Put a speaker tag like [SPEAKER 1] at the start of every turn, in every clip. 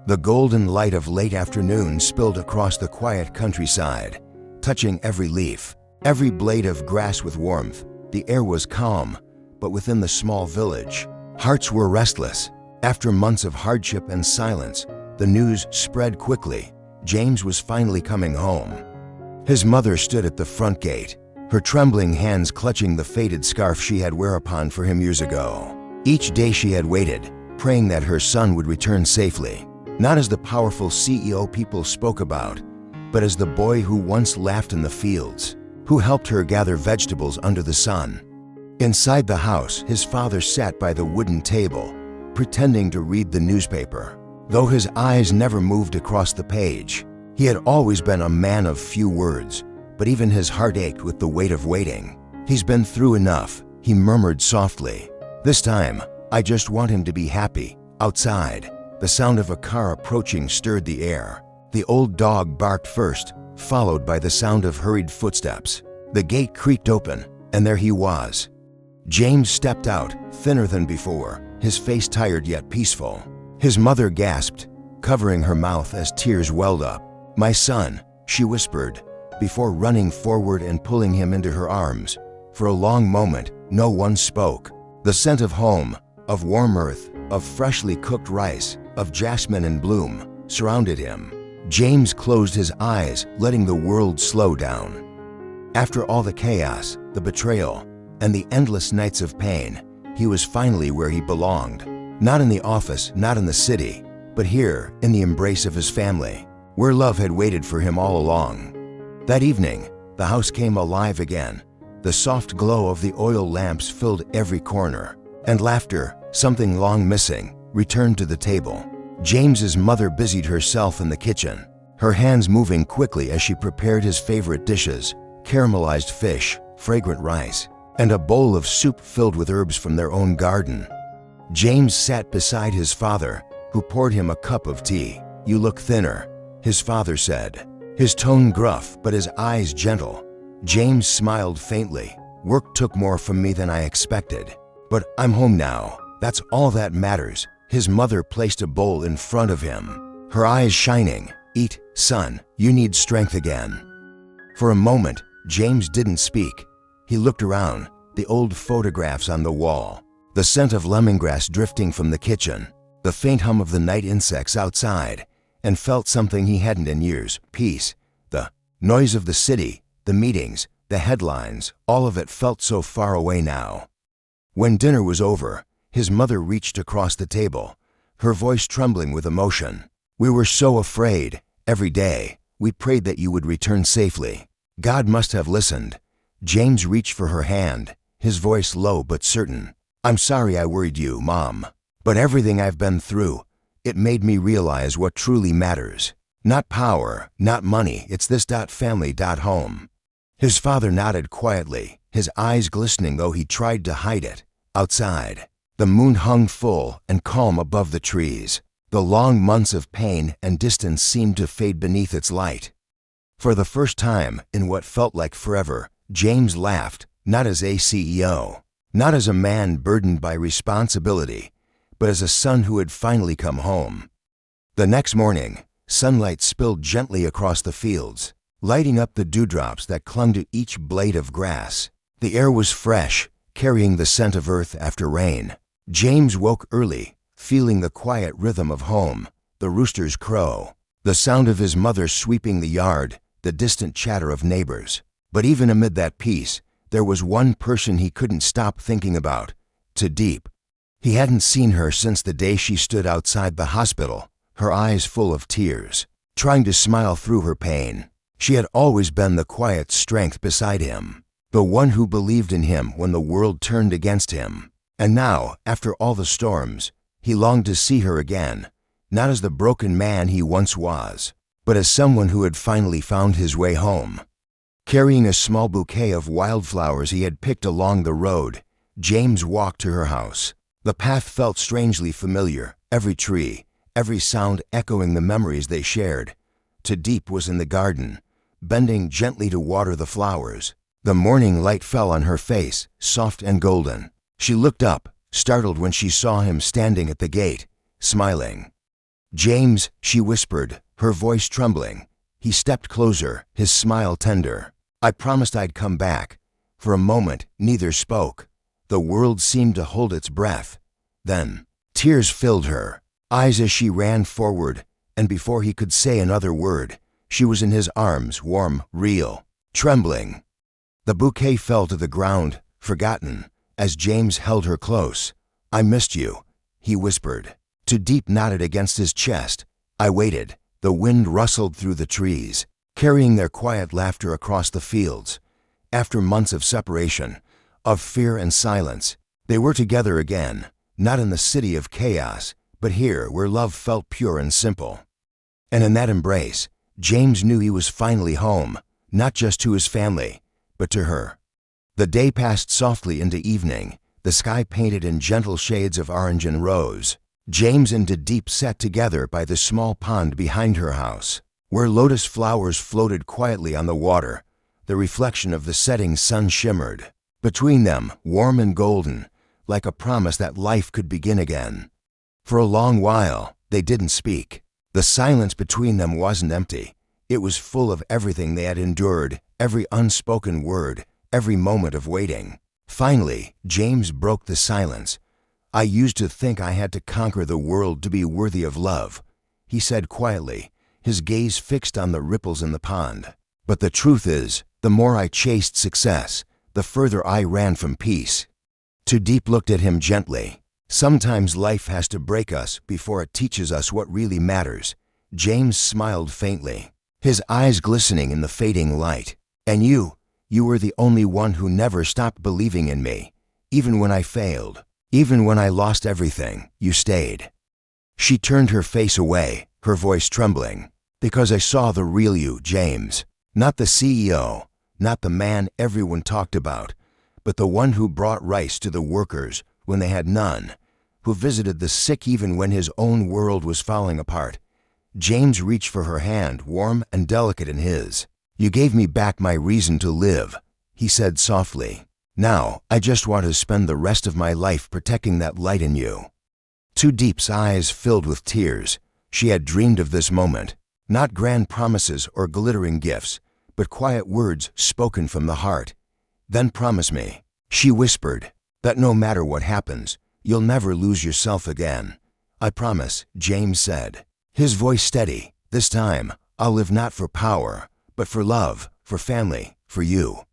[SPEAKER 1] The golden light of late afternoon spilled across the quiet countryside, touching every leaf, every blade of grass with warmth. The air was calm, but within the small village, hearts were restless. After months of hardship and silence, the news spread quickly. James was finally coming home. His mother stood at the front gate, her trembling hands clutching the faded scarf she had worn upon for him years ago. Each day she had waited, praying that her son would return safely, not as the powerful CEO people spoke about, but as the boy who once laughed in the fields, who helped her gather vegetables under the sun. Inside the house, his father sat by the wooden table, pretending to read the newspaper. Though his eyes never moved across the page, he had always been a man of few words, but even his heart ached with the weight of waiting. "He's been through enough," he murmured softly. "This time, I just want him to be happy." Outside, the sound of a car approaching stirred the air. The old dog barked first, followed by the sound of hurried footsteps. The gate creaked open, and there he was. James stepped out, thinner than before, his face tired yet peaceful. His mother gasped, covering her mouth as tears welled up. "My son," she whispered, before running forward and pulling him into her arms. For a long moment, no one spoke. The scent of home, of warm earth, of freshly cooked rice, of jasmine in bloom, surrounded him. James closed his eyes, letting the world slow down. After all the chaos, the betrayal, and the endless nights of pain, he was finally where he belonged. Not in the office, not in the city, but here, in the embrace of his family, where love had waited for him all along. That evening, the house came alive again. The soft glow of the oil lamps filled every corner, and laughter, something long missing, returned to the table. James's mother busied herself in the kitchen, her hands moving quickly as she prepared his favorite dishes: caramelized fish, fragrant rice, and a bowl of soup filled with herbs from their own garden. James sat beside his father, who poured him a cup of tea. "You look thinner," his father said, his tone gruff but his eyes gentle. James smiled faintly. "Work took more from me than I expected, but I'm home now. That's all that matters." His mother placed a bowl in front of him, her eyes shining. "Eat, son, you need strength again." For a moment, James didn't speak. He looked around, the old photographs on the wall, the scent of lemongrass drifting from the kitchen, the faint hum of the night insects outside, and felt something he hadn't in years: peace. The noise of the city, the meetings, the headlines, all of it felt so far away now. When dinner was over, his mother reached across the table, her voice trembling with emotion. "We were so afraid. Every day, we prayed that you would return safely. God must have listened." James reached for her hand, his voice low but certain. "I'm sorry I worried you, Mom. But everything I've been through, it made me realize what truly matters. Not power, not money, it's this family home." His father nodded quietly, his eyes glistening though he tried to hide it. Outside, the moon hung full and calm above the trees. The long months of pain and distance seemed to fade beneath its light. For the first time, in what felt like forever, James laughed, not as a CEO, not as a man burdened by responsibility, but as a son who had finally come home. The next morning, sunlight spilled gently across the fields, lighting up the dewdrops that clung to each blade of grass. The air was fresh, carrying the scent of earth after rain. James woke early, feeling the quiet rhythm of home, the rooster's crow, the sound of his mother sweeping the yard, the distant chatter of neighbors. But even amid that peace, there was one person he couldn't stop thinking about: Tu Diep. He hadn't seen her since the day she stood outside the hospital, her eyes full of tears, trying to smile through her pain. She had always been the quiet strength beside him, the one who believed in him when the world turned against him. And now, after all the storms, he longed to see her again, not as the broken man he once was, but as someone who had finally found his way home. Carrying a small bouquet of wildflowers he had picked along the road, James walked to her house. The path felt strangely familiar, every tree, every sound echoing the memories they shared. Tu Diep was in the garden, bending gently to water the flowers. The morning light fell on her face, soft and golden. She looked up, startled when she saw him standing at the gate, smiling. "James," she whispered, her voice trembling. He stepped closer, his smile tender. "I promised I'd come back." For a moment, neither spoke. The world seemed to hold its breath. Then, tears filled her eyes as she ran forward, and before he could say another word, she was in his arms, warm, real, trembling. The bouquet fell to the ground, forgotten, as James held her close. "I missed you," he whispered. Tu Diep nodded against his chest. I waited. The wind rustled through the trees, carrying their quiet laughter across the fields. After months of separation, of fear and silence, they were together again, not in the city of chaos, but here where love felt pure and simple. And in that embrace, James knew he was finally home, not just to his family, but to her. The day passed softly into evening, the sky painted in gentle shades of orange and rose. James and Tu Diep sat together by the small pond behind her house, where lotus flowers floated quietly on the water. The reflection of the setting sun shimmered. Between them, warm and golden, like a promise that life could begin again. For a long while, they didn't speak. The silence between them wasn't empty. It was full of everything they had endured, every unspoken word, every moment of waiting. Finally, James broke the silence. "I used to think I had to conquer the world to be worthy of love," he said quietly, his gaze fixed on the ripples in the pond. "But the truth is, the more I chased success, the further I ran from peace." Tu Diep looked at him gently. "Sometimes life has to break us before it teaches us what really matters." James smiled faintly, his eyes glistening in the fading light. "And you were the only one who never stopped believing in me. Even when I failed, even when I lost everything, you stayed." She turned her face away, her voice trembling. "Because I saw the real you, James. Not the CEO, not the man everyone talked about, but the one who brought rice to the workers when they had none, who visited the sick even when his own world was falling apart." James reached for her hand, warm and delicate in his. "You gave me back my reason to live," he said softly. "Now, I just want to spend the rest of my life protecting that light in you." Tu Diep's eyes filled with tears. She had dreamed of this moment. Not grand promises or glittering gifts, but quiet words spoken from the heart. "Then promise me," she whispered, "that no matter what happens, you'll never lose yourself again." "I promise," James said, his voice steady. "This time, I'll live not for power, but for love, for family, for you."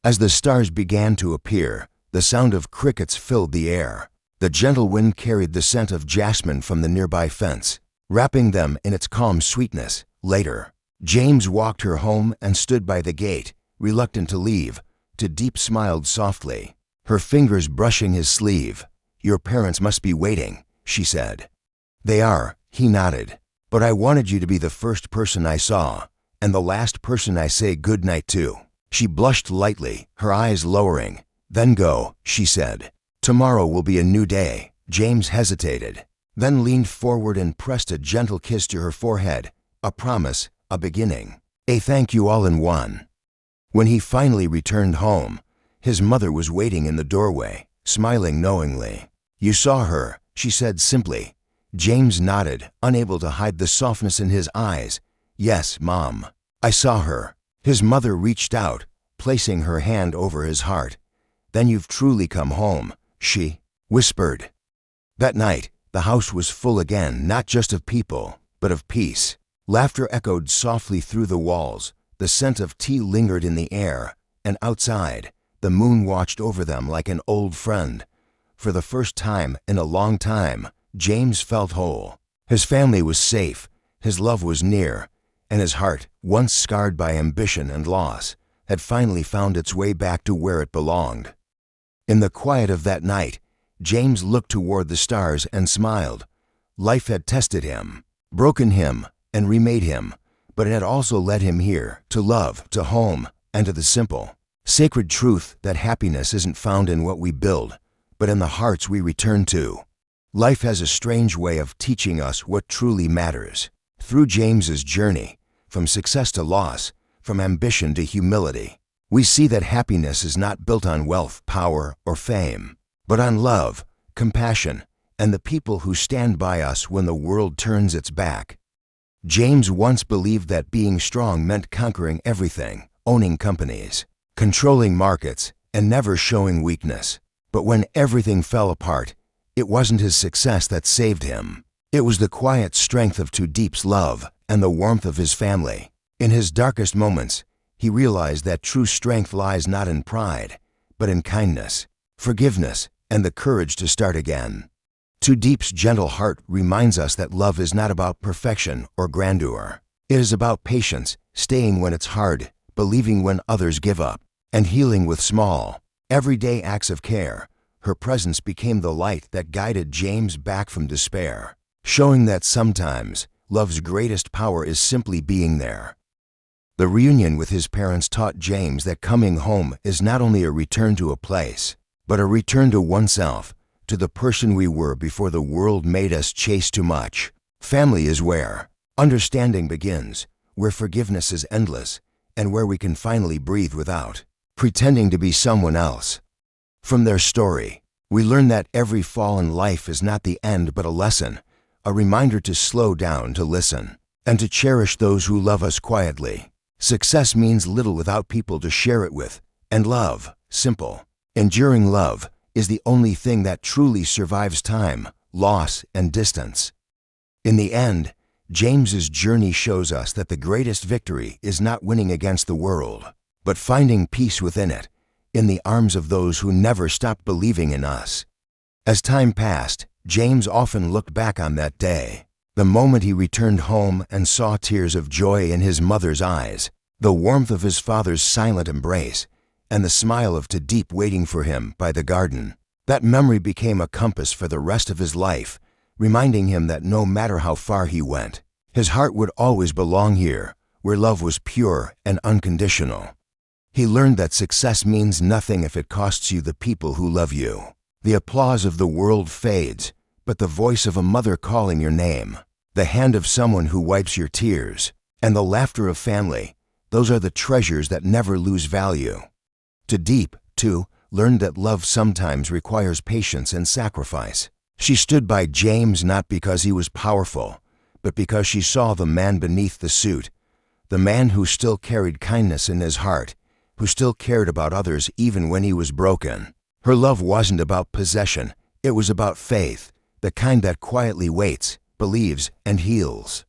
[SPEAKER 1] As the stars began to appear, the sound of crickets filled the air. The gentle wind carried the scent of jasmine from the nearby fence, wrapping them in its calm sweetness. Later, James walked her home and stood by the gate, reluctant to leave. Tu Diep smiled softly, her fingers brushing his sleeve. "Your parents must be waiting," she said. "They are," he nodded. "But I wanted you to be the first person I saw, and the last person I say good night to." She blushed lightly, her eyes lowering. "Then go," she said. "Tomorrow will be a new day." James hesitated, then leaned forward and pressed a gentle kiss to her forehead. A promise, a beginning, a thank you all in one. When he finally returned home, his mother was waiting in the doorway, smiling knowingly. "You saw her," she said simply. James nodded, unable to hide the softness in his eyes. "Yes, Mom, I saw her." His mother reached out, placing her hand over his heart. "Then you've truly come home," she whispered. That night, the house was full again, not just of people, but of peace. Laughter echoed softly through the walls, the scent of tea lingered in the air, and outside, the moon watched over them like an old friend. For the first time in a long time, James felt whole. His family was safe, his love was near, and his heart, once scarred by ambition and loss, had finally found its way back to where it belonged. In the quiet of that night, James looked toward the stars and smiled. Life had tested him, broken him, and remade him, but it had also led him here, to love, to home, and to the simple, sacred truth that happiness isn't found in what we build, but in the hearts we return to. Life has a strange way of teaching us what truly matters. Through James's journey, from success to loss, from ambition to humility, we see that happiness is not built on wealth, power, or fame, but on love, compassion, and the people who stand by us when the world turns its back. James once believed that being strong meant conquering everything, owning companies, controlling markets, and never showing weakness. But when everything fell apart, it wasn't his success that saved him. It was the quiet strength of Tu Diep's love and the warmth of his family. In his darkest moments, he realized that true strength lies not in pride, but in kindness, forgiveness, and the courage to start again. Tu Diep's gentle heart reminds us that love is not about perfection or grandeur. It is about patience, staying when it's hard, believing when others give up, and healing with small, everyday acts of care. Her presence became the light that guided James back from despair, showing that sometimes love's greatest power is simply being there. The reunion with his parents taught James that coming home is not only a return to a place, but a return to oneself, to the person we were before the world made us chase too much. Family is where understanding begins, where forgiveness is endless, and where we can finally breathe without pretending to be someone else. From their story, we learn that every fall in life is not the end but a lesson, a reminder to slow down, to listen, and to cherish those who love us quietly. Success means little without people to share it with, and love, simple, enduring love, is the only thing that truly survives time, loss, and distance. In the end, James's journey shows us that the greatest victory is not winning against the world, but finding peace within it, in the arms of those who never stopped believing in us. As time passed, James often looked back on that day, the moment he returned home and saw tears of joy in his mother's eyes, the warmth of his father's silent embrace, and the smile of Tu Diep waiting for him by the garden. That memory became a compass for the rest of his life, reminding him that no matter how far he went, his heart would always belong here, where love was pure and unconditional. He learned that success means nothing if it costs you the people who love you. The applause of the world fades, but the voice of a mother calling your name, the hand of someone who wipes your tears, and the laughter of family, those are the treasures that never lose value. Tu Diep, too, learned that love sometimes requires patience and sacrifice. She stood by James not because he was powerful, but because she saw the man beneath the suit, the man who still carried kindness in his heart, who still cared about others even when he was broken. Her love wasn't about possession, it was about faith, the kind that quietly waits, believes, and heals.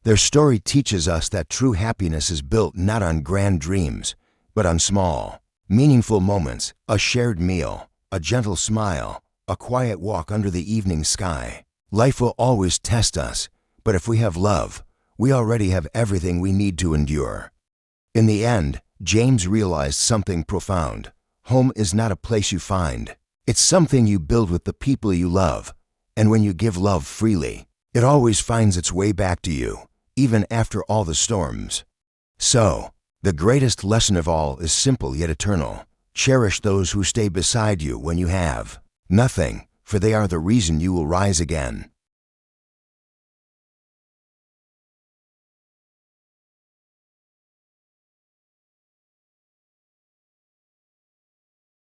[SPEAKER 1] Their story teaches us that true happiness is built not on grand dreams, but on small, meaningful moments, a shared meal, a gentle smile, a quiet walk under the evening sky. Life will always test us, but if we have love, we already have everything we need to endure. In the end, James realized something profound. Home is not a place you find. It's something you build with the people you love. And when you give love freely, it always finds its way back to you, even after all the storms. So, the greatest lesson of all is simple yet eternal. Cherish those who stay beside you when you have nothing, for they are the reason you will rise again.